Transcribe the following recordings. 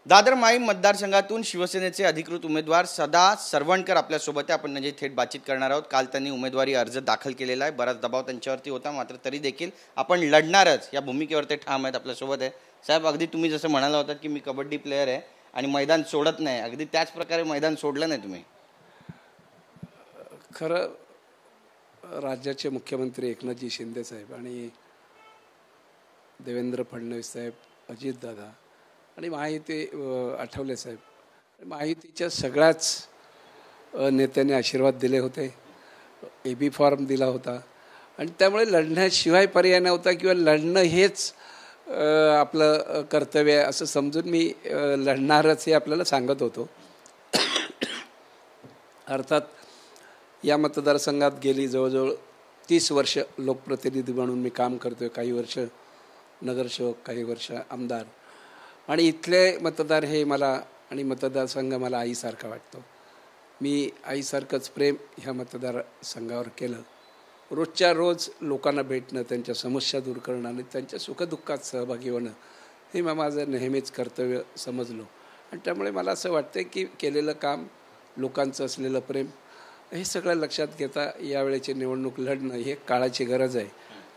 दादर माहीम मतदारसंघातून शिवसेनेचे अधिकृत उमेदवार सदा सरवणकर आपल्यासोबत आहे. आपण म्हणजे थेट बातचीत करणार आहोत. काल त्यांनी उमेदवारी अर्ज दाखल केलेला आहे. बराच दबाव त्यांच्यावरती होता, मात्र तरी देखील आपण लढणारच या भूमिकेवर ते ठाम आहेत. आपल्यासोबत आहे साहेब. अगदी तुम्ही जसं म्हणाला होतात की मी कबड्डी प्लेअर आहे आणि मैदान सोडत नाही, अगदी त्याच प्रकारे मैदान सोडलं नाही तुम्ही. खरं राज्याचे मुख्यमंत्री एकनाथजी शिंदे साहेब आणि देवेंद्र फडणवीस साहेब, अजितदादा आणि महायुती आठवले साहेब, महायुतीच्या सगळ्याच नेत्यांनी आशीर्वाद दिले होते. AB फॉर्म दिला होता आणि त्यामुळे लढण्याशिवाय पर्याय नव्हता किंवा लढणं हेच आपलं कर्तव्य आहे असं समजून मी लढणारच हे आपल्याला सांगत होतो. अर्थात या मतदारसंघात गेली जवळजवळ 30 वर्ष लोकप्रतिनिधी म्हणून मी काम करतो आहे. काही वर्ष नगरसेवक, काही वर्ष आमदार, आणि इथले मतदार हे मला आणि मतदारसंघ मला आईसारखा वाटतो. मी आईसारखंच प्रेम ह्या मतदारसंघावर केलं. रोजच्या रोज लोकांना भेटणं, त्यांच्या समस्या दूर करणं आणि त्यांच्या सुखदुःखात सहभागी होणं हे माझं नेहमीच कर्तव्य समजलो. आणि त्यामुळे मला असं वाटतं की केलेलं काम, लोकांचं असलेलं प्रेम हे सगळं लक्षात घेता यावेळेची निवडणूक लढणं हे काळाची गरज आहे.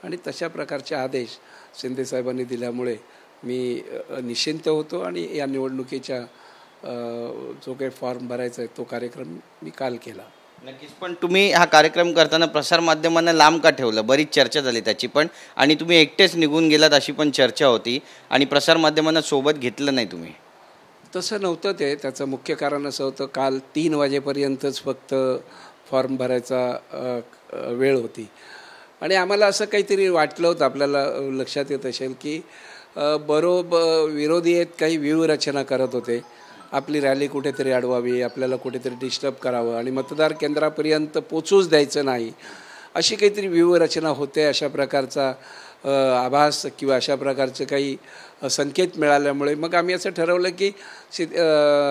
आणि तशा प्रकारचे आदेश शिंदेसाहेबांनी दिल्यामुळे मी निश्चिंत होतो आणि या निवडणुकीच्या जो काही फॉर्म भरायचा आहे तो कार्यक्रम मी काल केला. नक्कीच. पण तुम्ही हा कार्यक्रम करताना प्रसारमाध्यमांना लांब का ठेवलं? बरीच चर्चा झाली त्याची पण, आणि तुम्ही एकटेच निघून गेलात अशी पण चर्चा होती आणि प्रसारमाध्यमांना सोबत घेतलं नाही तुम्ही. तसं नव्हतं ते. त्याचं मुख्य कारण असं होतं, काल 3 वाजेपर्यंतच फक्त फॉर्म भरायचा वेळ होती आणि आम्हाला असं काहीतरी वाटलं होतं, आपल्याला लक्षात येत असेल की बरोबर विरोधी आहेत काही व्यूहरचना करत होते. आपली रॅली कुठेतरी अडवावी, आपल्याला कुठेतरी डिस्टर्ब करावं आणि मतदार केंद्रापर्यंत पोचूच द्यायचं नाही, अशी काहीतरी व्यूहरचना होते. अशा प्रकारचा आभास किंवा अशा प्रकारचे काही संकेत मिळाल्यामुळे मग आम्ही असं ठरवलं की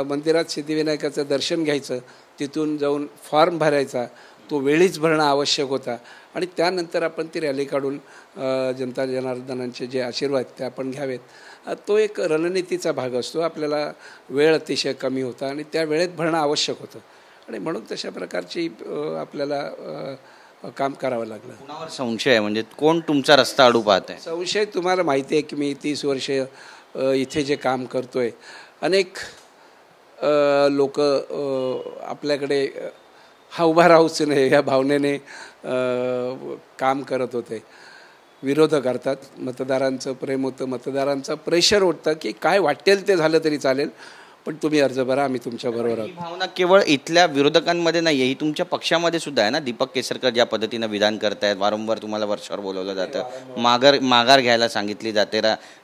मंदिरात सिद्धिविनायकाचं दर्शन घ्यायचं, तिथून जाऊन फॉर्म भरायचा, तो वेळीच भरणं आवश्यक होता आणि त्यानंतर आपण ती रॅली काढून जनता जनार्दनांचे जे आशीर्वाद ते आपण घ्यावेत. तो एक रणनीतीचा भाग असतो. आपल्याला वेळ अतिशय कमी होता आणि त्या वेळेत भरणं आवश्यक होतं आणि म्हणून तशा प्रकारची आपल्याला काम करावं लागलं. कुणावर संशय आहे? म्हणजे कोण तुमचा रस्ता अडू पाहत आहे? संशय तुम्हाला माहिती आहे की मी 30 वर्ष इथे जे काम करतो आहे, अनेक लोक आपल्याकडे हा उभा राहूच नाही या भावनेने काम करत होते. विरोधक अर्थात, मतदारांचं प्रेम होतं, मतदारांचं प्रेशर होतं की काय वाटेल ते झालं तरी चालेल, पण तुम्ही अर्ज भरा, आम्ही तुमच्याबरोबर आहोत. ही भावना केवळ इथल्या विरोधकांमध्ये नाही आहे, ही तुमच्या पक्षामध्ये सुद्धा आहे ना. दीपक केसरकर ज्या पद्धतीनं विधान करतायत, वारंवार तुम्हाला वर्षावर बोलवलं जातं, माघार घ्यायला सांगितली जाते,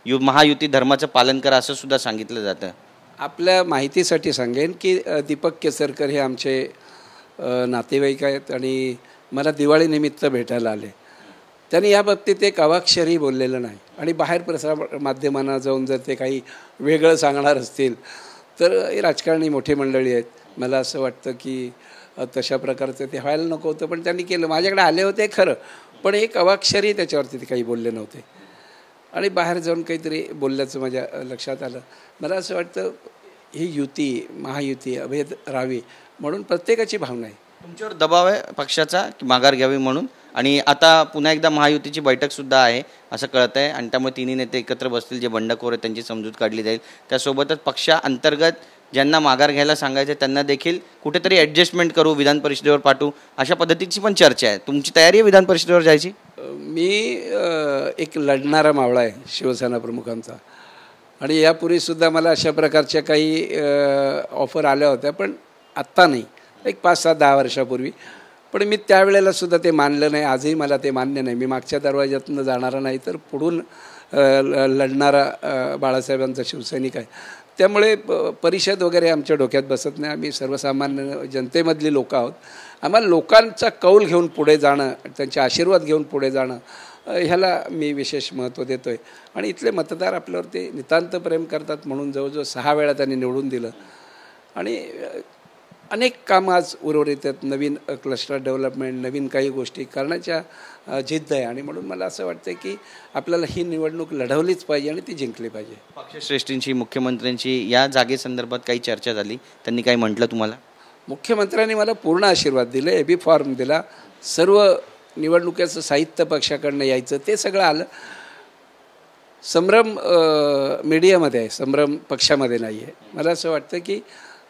महायुती धर्माचं पालन करा असं सुद्धा सांगितलं जातं. आपल्या माहितीसाठी सांगेन की दीपक केसरकर हे आमचे नातेवाईक आहेत आणि मला दिवाळीनिमित्त भेटायला आले. त्यांनी या बाबतीत एक अवाक्षरही बोललेलं नाही आणि बाहेर प्रसार माध्यमांना जाऊन जर ते काही वेगळं सांगणार असतील तर राजकारणी मोठी मंडळी आहेत. मला असं वाटतं की तशा प्रकारचं ते व्हायला नको होतं, पण त्यांनी केलं. माझ्याकडे आले होते खरं, पण एक अवाक्षरही त्याच्यावरती ते काही बोलले नव्हते आणि बाहेर जाऊन काहीतरी बोलल्याचं माझ्या लक्षात आलं. मला असं वाटतं ही युती, महायुती अभेद राहावी म्हणून प्रत्येकाची भावना आहे. तुमच्यावर दबाव आहे पक्षाचा की माघार घ्यावी म्हणून, आणि आता पुन्हा एकदा महायुतीची बैठकसुद्धा आहे असं कळत आहे आणि त्यामुळे तिन्ही नेते एकत्र बसतील. जे बंडखोर आहेत त्यांची समजूत काढली जाईल. त्यासोबतच पक्षाअंतर्गत ज्यांना माघार घ्यायला सांगायचं त्यांना देखील कुठेतरी ॲडजस्टमेंट करू, विधान परिषदेवर पाठवू, अशा पद्धतीची पण चर्चा आहे. तुमची तयारी आहे विधान परिषदेवर जायची? मी एक लढणारा मावळा आहे शिवसेना प्रमुखांचा आणि यापूर्वीसुद्धा मला अशा प्रकारच्या काही ऑफर आल्या होत्या, पण आत्ता नाही, एक 5-10 वर्षापूर्वी. पण मी त्यावेळेलासुद्धा ते मानलं नाही. आजही मला ते मान्य नाही. मी मागच्या दरवाज्यातून जाणारा नाही तर पुढून लढणारा बाळासाहेबांचा शिवसैनिक आहे. त्यामुळे परिषद वगैरे आमच्या डोक्यात बसत नाही. आम्ही सर्वसामान्य जनतेमधली लोक आहोत. आम्हाला लोकांचा कौल घेऊन पुढे जाणं, त्यांचे आशीर्वाद घेऊन पुढे जाणं, ह्याला मी विशेष महत्त्व देतो आहे. आणि इथले मतदार आपल्यावरती नितांत प्रेम करतात म्हणून जवळजवळ 6 वेळा त्यांनी निवडून दिलं आणि अनेक कामं आज उर्वरित आहेत. नवीन क्लस्टर डेव्हलपमेंट, नवीन काही गोष्टी करण्याच्या जिद्द आहे. आणि म्हणून मला असं वाटतं की आपल्याला ही निवडणूक लढवलीच पाहिजे आणि ती जिंकली पाहिजे. पक्षश्रेष्ठींची, मुख्यमंत्र्यांची या जागेसंदर्भात काही चर्चा झाली? त्यांनी काही म्हटलं तुम्हाला? मुख्यमंत्र्यांनी मला पूर्ण आशीर्वाद दिले, एबी फॉर्म दिला, सर्व निवडणुकीचं साहित्य पक्षाकडनं यायचं ते सगळं आलं. संभ्रम मीडियामध्ये आहे, संभ्रम पक्षामध्ये नाही आहे. मला असं वाटतं की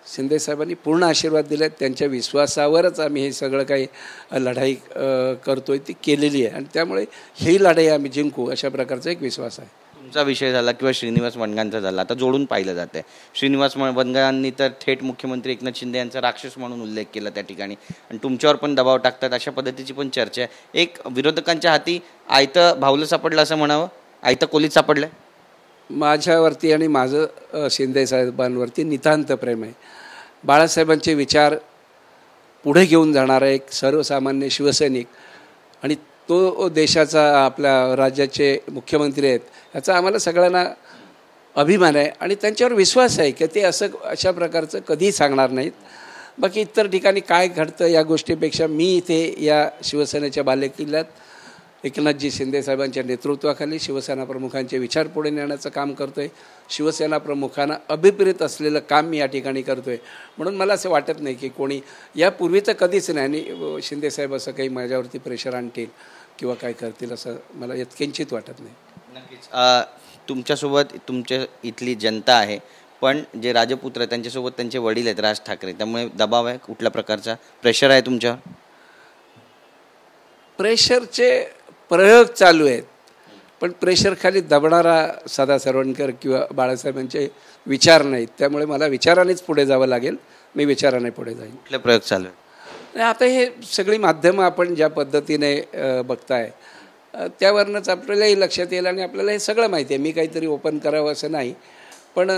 शिंदेसाहेबांनी पूर्ण आशीर्वाद दिले, त्यांच्या विश्वासावरच आम्ही हे सगळं काही लढाई करतोय ती केलेली आहे. आणि त्यामुळे ही लढाई आम्ही जिंकू अशा प्रकारचा एक विश्वास आहे. तुमचा विषय झाला किंवा श्रीनिवास वनगांचा झाला, आता जोडून पाहिलं जातं. श्रीनिवास वनगांनी तर थेट मुख्यमंत्री एकनाथ शिंदे यांचा राक्षस म्हणून उल्लेख केला त्या ठिकाणी, आणि तुमच्यावर पण दबाव टाकतात अशा पद्धतीची पण चर्चा आहे. एक विरोधकांच्या हाती आयतं भावलं सापडलं असं म्हणावं, आयतं कोलीत सापडलं. माझ्यावरती आणि माझं शिंदेसाहेबांवरती नितांत प्रेम आहे. बाळासाहेबांचे विचार पुढे घेऊन जाणारा एक सर्वसामान्य शिवसैनिक, आणि तो देशाचा, आपल्या राज्याचे मुख्यमंत्री आहेत, याचा आम्हाला सगळ्यांना अभिमान आहे. आणि त्यांच्यावर विश्वास आहे की ते अशा प्रकारचं कधीही सांगणार नाहीत. बाकी इतर ठिकाणी काय घडतं या गोष्टीपेक्षा मी इथे या शिवसेनेच्या बालेकिल्ल्यात एकनाथजी शिंदेसाहेबांच्या नेतृत्वाखाली शिवसेना प्रमुखांचे विचार पुढे नेण्याचं काम करतो आहे. शिवसेना प्रमुखांना अभिप्रेत असलेलं काम मी या ठिकाणी करतो आहे. म्हणून मला असं वाटत नाही की कोणी, यापूर्वी तर कधीच नाही, आणि शिंदेसाहेब असं काही माझ्यावरती प्रेशर आणतील किंवा काय करतील असं मला किंचित वाटत नाही. नक्कीच तुमच्यासोबत तुमच्या इथली जनता आहे, पण जे राजपुत्र आहेत त्यांच्यासोबत त्यांचे वडील आहेत राज ठाकरे, त्यामुळे दबाव आहे, कुठल्या प्रकारचा प्रेशर आहे तुमच्यावर? प्रेशरचे प्रयोग चालू आहेत, पण प्रेशरखाली दबणारा सदा सरवणकर किंवा बाळासाहेबांचे विचार नाहीत. त्यामुळे मला विचारानेच पुढे जावं लागेल. मी विचाराने पुढे जाईन. कुठले प्रयोग चालू आहेत? आता हे सगळी माध्यमं आपण ज्या पद्धतीने बघताय त्यावरनंच आपल्यालाही लक्षात येईल, आणि आपल्याला हे सगळं माहिती आहे. मी काहीतरी ओपन करावं असं नाही, पण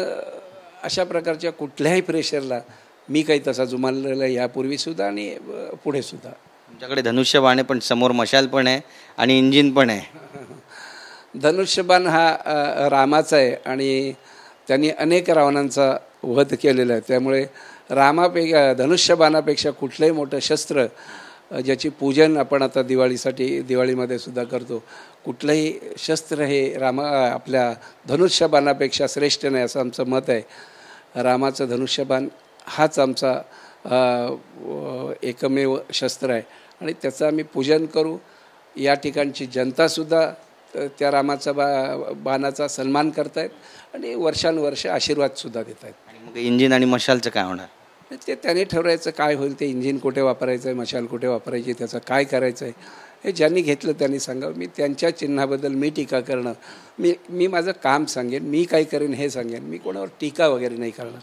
अशा प्रकारच्या कुठल्याही प्रेशरला मी काही तसा जुमानलेला यापूर्वीसुद्धा आणि पुढेसुद्धा. तुमच्याकडे धनुष्यबाण आहे, पण समोर मशाल पण आहे आणि इंजिन पण आहे. धनुष्यबाण हा रामाचा आहे, आणि त्यांनी अनेक रावणांचा वध केलेला आहे. त्यामुळे धनुष्यबाणापेक्षा कुठलंही मोठं शस्त्र, ज्याची पूजन आपण आता दिवाळीमध्ये सुद्धा करतो, कुठलंही शस्त्र हे आपल्या धनुष्यबाणापेक्षा श्रेष्ठ नाही असं आमचं मत आहे. रामाचं धनुष्यबाण हाच आमचा एकमेव शस्त्र आहे, आणि त्याचं आम्ही पूजन करू. या ठिकाणची जनतासुद्धा त्या रामाचा बाणाचा सन्मान करतायत आणि वर्षानुवर्ष आशीर्वादसुद्धा देत आहेत. आणि मग इंजिन आणि मशालचं काय होणार? ते त्याने ठरवायचं काय होईल. ते इंजिन कुठे वापरायचं आहे, मशाल कुठे वापरायची, त्याचं काय करायचं आहे हे ज्यांनी घेतलं त्यांनी सांगावं. मी त्यांच्या चिन्हाबद्दल टीका करणं, मी माझं काम सांगेन, मी काय करेन हे सांगेन. मी कोणावर टीका वगैरे नाही करणार.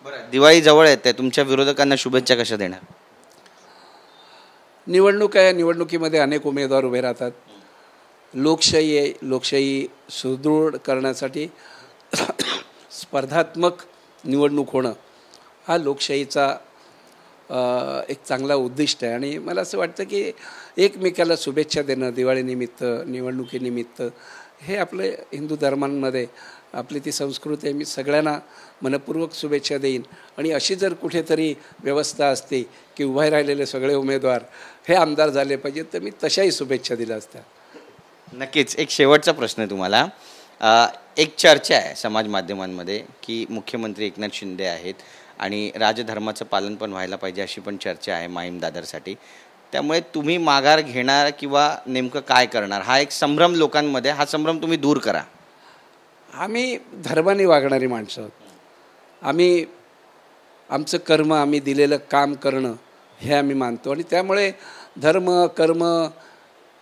बरं, दिवाळी जवळ येते, तुमच्या विरोधकांना शुभेच्छा कशा देणार? निवडणूक आहे, निवडणुकीमध्ये अनेक उमेदवार उभे राहतात. लोकशाही आहे, लोकशाही सुदृढ करण्यासाठी स्पर्धात्मक निवडणूक होणं हा लोकशाहीचा एक चांगला उद्दिष्ट आहे. आणि मला असं वाटतं की एकमेकाला शुभेच्छा देणं दिवाळीनिमित्त, निवडणुकीनिमित्त, हे आपले हिंदू धर्मांमध्ये आपली ती संस्कृती आहे. मी सगळ्यांना मनपूर्वक शुभेच्छा देईन. आणि अशी जर कुठेतरी व्यवस्था असते की उभे राहिलेले सगळे उमेदवार हे आमदार झाले पाहिजेत, तर मी तशाही शुभेच्छा दिल्या असत्या. नक्कीच. एक शेवटचा प्रश्न आहे तुम्हाला. एक चर्चा आहे समाज माध्यमांमध्ये की मुख्यमंत्री एकनाथ शिंदे आहेत आणि राजधर्माचं पालन पण व्हायला पाहिजे अशी पण चर्चा आहे माहीम दादरसाठी. त्यामुळे तुम्ही माघार घेणार किंवा नेमकं काय करणार, हा एक संभ्रम लोकांमध्ये, हा संभ्रम तुम्ही दूर करा. आम्ही धर्माने वागणारी माणसं आहोत. आम्ही आमचं कर्म, आम्ही दिलेलं काम करणं हे आम्ही मानतो. आणि त्यामुळे धर्म कर्म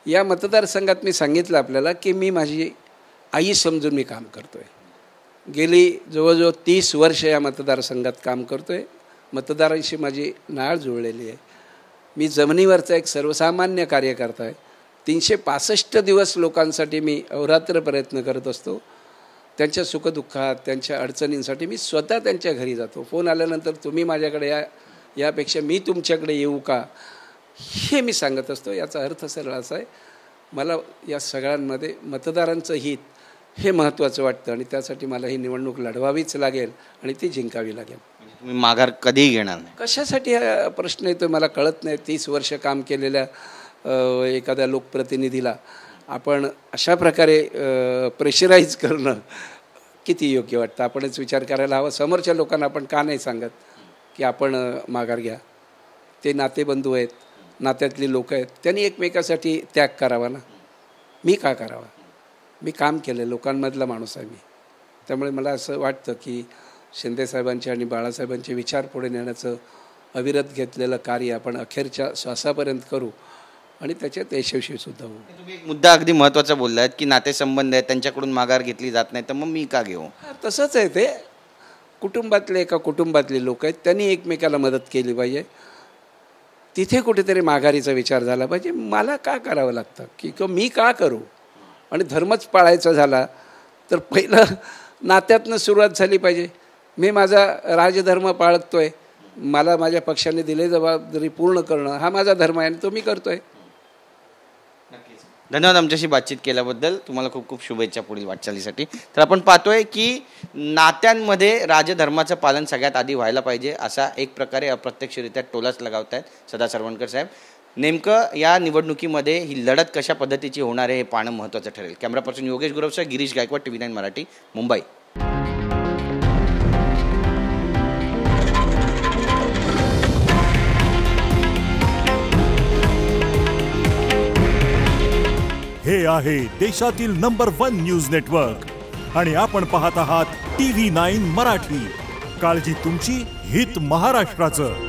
या मतदारसंघात मी सांगितलं आपल्याला की मी माझी आई समजून मी काम करतो आहे. गेली जवळजवळ 30 वर्ष या मतदारसंघात काम करतो आहे. मतदारांशी माझी नाळ जुळलेली आहे. मी जमिनीवरचा एक सर्वसामान्य कार्यकर्ता आहे. 365 दिवस लोकांसाठी मी अहोरात्र प्रयत्न करत असतो. त्यांच्या सुखदुःखात, त्यांच्या अडचणींसाठी मी स्वतः त्यांच्या घरी जातो. फोन आल्यानंतर तुम्ही माझ्याकडे यापेक्षा मी तुमच्याकडे येऊ का, हे मी सांगत असतो. याचा अर्थ सरळ असा आहे, मला या सगळ्यांमध्ये मतदारांचं हित हे महत्त्वाचं वाटतं, आणि त्यासाठी मला ही निवडणूक लढवावीच लागेल आणि ती जिंकावी लागेल. तुम्ही माघार कधीही घेणार नाही. कशासाठी हा प्रश्न येतो मला कळत नाही. 30 वर्ष काम केलेल्या एखाद्या लोकप्रतिनिधीला आपण अशा प्रकारे प्रेशराईज करणं किती योग्य वाटतं. आपणच विचार करायला हवा. समोरच्या लोकांना आपण का नाही सांगत की आपण माघार घ्या. ते नातेबंधू आहेत, नात्यातली लोक आहेत, त्यांनी एकमेकासाठी त्याग करावा ना. मी का करावा? मी काम केलं, लोकांमधला माणूस आहे मी. त्यामुळे मला असं वाटतं की शिंदेसाहेबांचे आणि बाळासाहेबांचे विचार पुढे नेण्याचं अविरत घेतलेलं कार्य आपण अखेरच्या श्वासापर्यंत करू आणि त्याच्यात यशस्वीसुद्धा होऊ. तुम्ही एक मुद्दा अगदी महत्त्वाचा बोललात की नातेसंबंध आहेत, त्यांच्याकडून माघार घेतली जात नाही, तर मग मी का घेऊ? तसंच आहे ते. कुटुंबातले एका कुटुंबातले लोक आहेत, त्यांनी एकमेकाला मदत केली पाहिजे. तिथे कुठेतरी माघारीचा विचार झाला पाहिजे. मला का करावं लागतं की मी का करू? आणि धर्मच पाळायचा झाला तर पहिलं नात्यातनं सुरुवात झाली पाहिजे. मी माझा राजधर्म पाळतोय, मला माझ्या पक्षाने दिले जबाबदारी पूर्ण करणं हा माझा धर्म आहे आणि तो मी करतोय. धन्यवाद आमच्याशी बातचीत केल्याबद्दल. तुम्हाला खूप खूप शुभेच्छा पुढील वाटचालीसाठी. तर आपण पाहतोय की नात्यांमध्ये राजधर्माचं पालन सगळ्यात आधी व्हायला पाहिजे असा एक प्रकारे अप्रत्यक्षरित्या टोलाच लगावत आहेत सदा सरवणकर साहेब. नेमकं या निवडणुकीमध्ये ही लढत कशा पद्धतीची होणार आहे हे पाहणं महत्त्वाचं ठरेल. कॅमेरा पर्सन योगेश गुरवसह गिरीश गायकवाड, TV9 मराठी, मुंबई. हे आहे देशातील नंबर 1 न्यूज नेटवर्क आणि आपण पाहत आहात TV9 मराठी. काळजी तुमची, हित महाराष्ट्राचं.